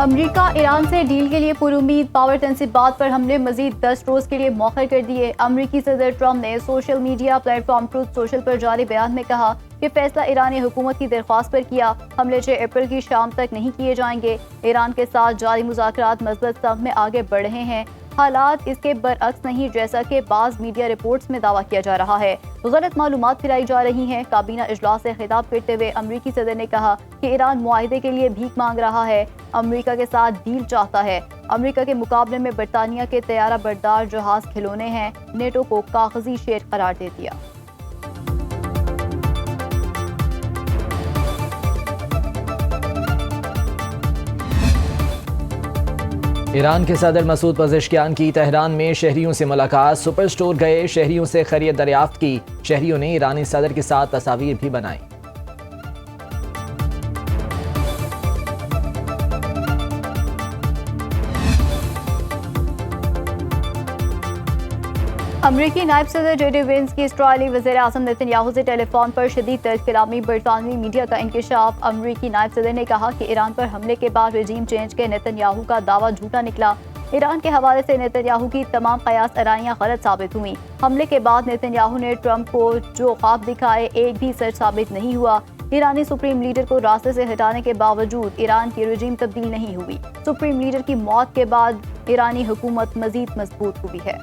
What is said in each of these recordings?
अमरीका Iran से deal के लिए पुरुमीद पावर तनसीबात पर हमले मजीद 10 रोज के लिए मौखर कर दिए। अमरीकी सदर ट्रंप ने social media platform truth social पर जारी बयान में कहा कि फैसला ईरानी हुकूमत की दरख्वास्त पर किया। हमले 6 अप्रैल की शाम तक नहीं किए जाएंगे। ईरान के साथ जारी मुज़ाकरात मज़बूत सब में आगे बढ़ रहे हैं। हालात इसके बरअक्स नहीं, जैसा कि बाज़ मीडिया रिपोर्ट्स में दावा किया जा रहा है। गलत मालूमात फैलाई जा रही हैं। काबीना इजलास से खिताब करते हुए अमरीकी सदर ने कहा कि ईरान मुआहदे के लिए भीख मांग रहा है, अमरीका के साथ डील चाहता है। अमरीका के मुकाबले में बरतानिया के तैयारा बरदार जहाज खिलौने हैं। नेटो को कागजी शेर करार दे दिया। ईरान के सदर मसूद पज़ेश्कियान की तेहरान में शहरियों से मुलाकात। सुपर स्टोर गए, शहरियों से खैरियत दरियाफ्त की। शहरियों ने ईरानी सदर के साथ तस्वीर भी बनाई। अमरीकी नायब सदर जेडी वेंस की इस्राईली वज़ीर आज़म नेतन्याहू से टेलीफोन पर शदीद तर्कलामी। बरतानवी मीडिया का इंकशाफ। अमरीकी नायब सदर ने कहा कि ईरान पर हमले के बाद रजीम चेंज के नेतन्याहू का दावा झूठा निकला। ईरान के हवाले से नेतन्याहू की तमाम कयास आराइयाँ गलत साबित हुई। हमले के बाद नेतन्याहू ने ट्रंप को जो ख्वाब दिखाए एक भी सच साबित नहीं हुआ। ईरानी सुप्रीम लीडर को रास्ते से हटाने के बावजूद ईरान की रजीम तब्दील नहीं हुई। सुप्रीम लीडर की मौत के बाद ईरानी हुकूमत मजीद मजबूत हुई है।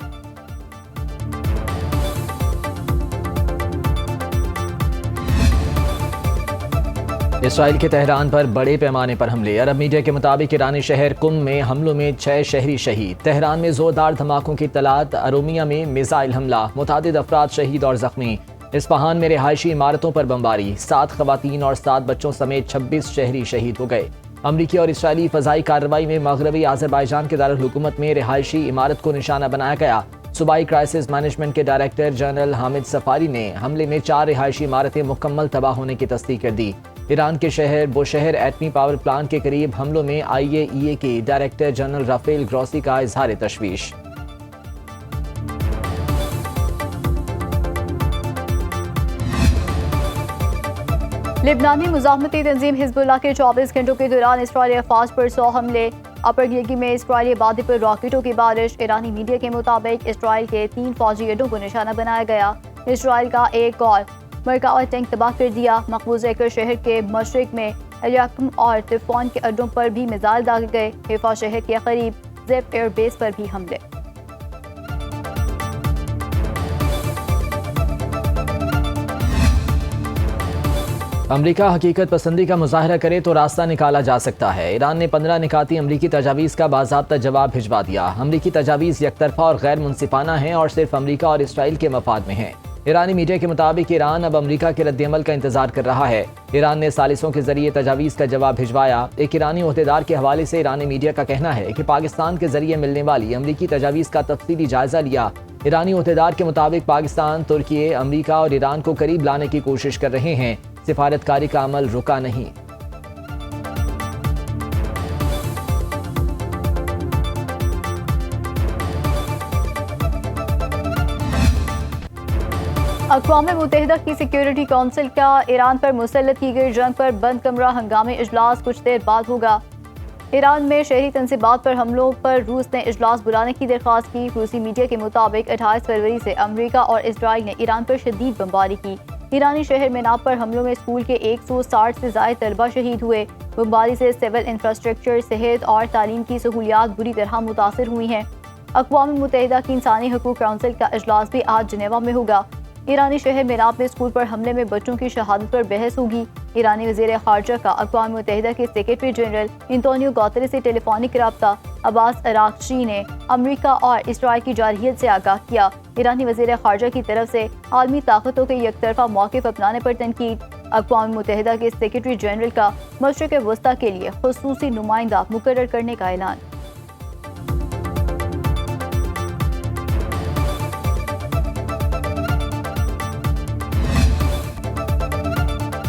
इसराइल के तेहरान पर बड़े पैमाने पर हमले। अरब मीडिया के मुताबिक ईरानी शहर कुम में हमलों में 6 शहरी शहीद। तेहरान में जोरदार धमाकों की इत्तलात। अरोमिया में मिसाइल हमला, मुतादिद अफराद शहीद और जख्मी। इस्फहान में रिहायशी इमारतों पर बमबारी, 7 खवातीन और 7 बच्चों समेत 26 शहरी शहीद हो गए। अमरीकी और इसराइली फ़ज़ाई कार्रवाई में मगरबी आज़रबाईजान के दारुल हुकूमत में रिहायशी इमारत को निशाना बनाया गया। सूबाई क्राइसिस मैनेजमेंट के डायरेक्टर जनरल हामिद सफारी ने हमले में 4 रिहायशी इमारतें मुकम्मल तबाह होने की तस्दीक कर दी। ईरान के शहर बुशहर एटमी पावर प्लांट के करीब हमलों में IAEA के डायरेक्टर जनरल राफेल ग्रॉसी का इजहार तशवीश। लिबनानी मुज़ाहमती तंजीम हिज़्बुल्लाह के 24 घंटों के दौरान इसराइली अफवाज पर 100 हमले। अपर गिलगी में इसराइली आबादी पर रॉकेटों की बारिश। ईरानी मीडिया के मुताबिक इसराइल के 3 फौजी अड्डों को निशाना बनाया गया। इसराइल का एक और मरकावा टैंक तबाह कर दिया। मकबूज एकर शहर के मशरिक में एलियाकुम और तिफौन के अड्डों पर भी मिसाइल दागे गए। हिफा शहर के करीब ज़ेप एयरबेस पर भी हमले। अमरीका हकीकत पसंदी का मुजाहरा करे तो रास्ता निकाला जा सकता है। ईरान ने 15 निकाती अमरीकी तजावीज़ का बाज़ाब्ता जवाब भिजवा दिया। अमरीकी तजावीज़ यकतरफा और गैर मुनसिफाना हैं और सिर्फ अमरीका और इसराइल के मफाद में हैं। ईरानी मीडिया के मुताबिक ईरान अब अमरीका के रद्दअमल का इंतजार कर रहा है। ईरान ने सालिसों के जरिए तजावीज़ का जवाब भिजवाया। एक ईरानी ओहदेदार के हवाले से ईरानी मीडिया का कहना है कि पाकिस्तान के जरिए मिलने वाली अमरीकी तजावीज़ का तफसीली जायजा लिया। ईरानी ओहदेदार के मुताबिक पाकिस्तान, तुर्की, अमरीका और ईरान को करीब लाने की कोशिश कर रहे हैं। सिफारतकारी का अमल रुका नहीं। अक़वाम मुत्तहिदा की सिक्योरिटी काउंसिल का ईरान पर मुसल्लत की गई जंग पर बंद कमरा हंगामी इजलास कुछ देर बाद होगा। ईरान में शहरी तनसीबात पर हमलों पर रूस ने इजलास बुलाने की दरख्वास्त की। रूसी मीडिया के मुताबिक 28 फरवरी से अमरीका और इसराइल ने ईरान पर शदीद बमबारी की। ईरानी शहर मेनाब पर हमलों में स्कूल के 160 से ज़ायद तलबा शहीद हुए। बमबारी से सिविल इंफ्रास्ट्रक्चर, सेहत और तालीम की सहूलियात बुरी तरह मुतासर हुई हैं। अक़वाम मुत्तहिदा की इंसानी हकूक़ काउंसिल का इजलास भी आज जिनेवा में होगा। ईरानी शहर मेनाब में स्कूल पर हमले में बच्चों की शहादत पर बहस होगी। ईरानी वज़ीर ख़ारजा का अक़वाम मुत्तहिदा के सेक्रेटरी जनरल एंटोनियो गुतेरेस से टेलीफोनिक रब्ता अब्बास अराग़ची ने अमरीका और इसराइल की जारहियत से आगाह किया। ईरानी वज़ीर ख़ारजा की तरफ से आलमी ताकतों के यकतरफा मौक़िफ़ अपनाने पर तनकीद। अक़वाम मुत्तहिदा के सेक्रेटरी जनरल का मशरिक़ वस्ता के लिए ख़ुसूसी नुमाइंदा मुकर्रर करने का ऐलान।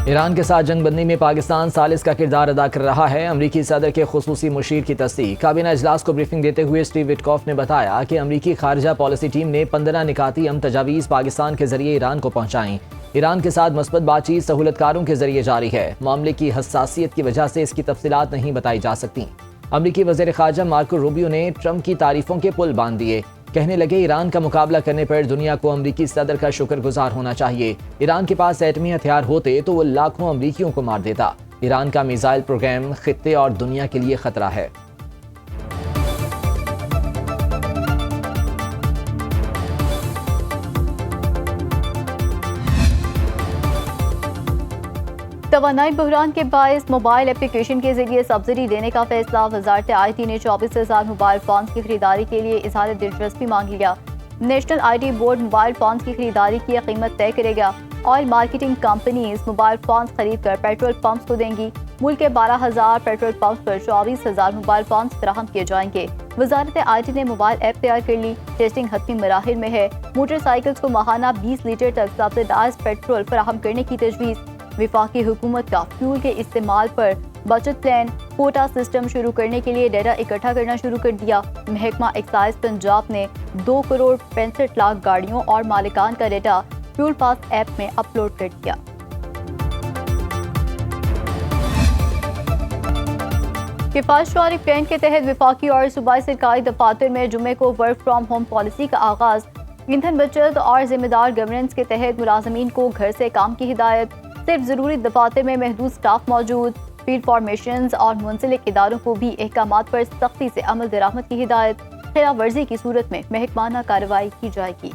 ईरान के साथ जंग बंदी में पाकिस्तान सालिस का किरदार अदा कर रहा है। अमरीकी सदर के खुसूसी मुशीर की तस्दीक। काबीना इजलास को ब्रीफिंग देते हुए स्टीव विटकॉफ ने बताया कि अमरीकी खारजा पॉलिसी टीम ने 15 निकाती तजावीज़ पाकिस्तान के जरिए ईरान को पहुँचाई। ईरान के साथ मस्बत बातचीत सहूलतकारों के जरिए जारी है। मामले की हसासियत की वजह से इसकी तफसीलात नहीं बताई जा सकती। अमरीकी वज़ीर ख़ारजा मार्को रूबियो ने ट्रंप की तारीफों के पुल बांध दिए। कहने लगे ईरान का मुकाबला करने पर दुनिया को अमरीकी सदर का शुक्रगुजार होना चाहिए। ईरान के पास एटमी हथियार होते तो वो लाखों अमरीकियों को मार देता। ईरान का मिसाइल प्रोग्राम खित्ते और दुनिया के लिए खतरा है। तवानाई बहरान के बायस मोबाइल एप्लीकेशन के जरिए सब्सिडी देने का फैसला। वजारत IT ने 24,000 मोबाइल फोन की खरीदारी के लिए इजहार दिलचस्पी मांग लिया। National IT board mobile phone की खरीदारी की कीमत तय करेगा। Oil marketing companies mobile phone खरीद कर पेट्रोल पंप्स को देंगी। मुल्क के 12,000 पेट्रोल पंप्स पर 24,000 मोबाइल फोन फराहम किए जाएंगे। वजारत IT ने मोबाइल ऐप तैयार कर ली। टेस्टिंग हतमी मराहिल में है। मोटरसाइकिल्स को माहाना 20 लीटर तक सब्सिडाइज पेट्रोल फराहम करने की तजवीज़। विफाकी हुकूमत का फ्यूल के इस्तेमाल पर बचत प्लान कोटा सिस्टम शुरू करने के लिए डेटा इकट्ठा करना शुरू कर दिया। महकमा एक्साइज पंजाब ने 2 करोड़ 65 लाख गाड़ियों और मालिकान का डेटा फ्यूल पास ऐप में अपलोड कर दिया। किफायत शुमारी प्लान के तहत विफाकी और सूबाई सरकारी दफातर में जुमे को वर्क फ्राम होम पॉलिसी का आगाज। ईंधन बचत और जिम्मेदार गवर्नेंस के तहत मुलाजमीन को घर से काम की हिदायत। सिर्फ जरूरी दफातर में महदूद स्टाफ मौजूद। फील्ड फॉर्मेशन और मुंसलिक इदारों को भी अहकामात पर सख्ती से अमल दरामद की हिदायत। खिलाफ वर्जी की सूरत में महकमाना कार्रवाई की जाएगी।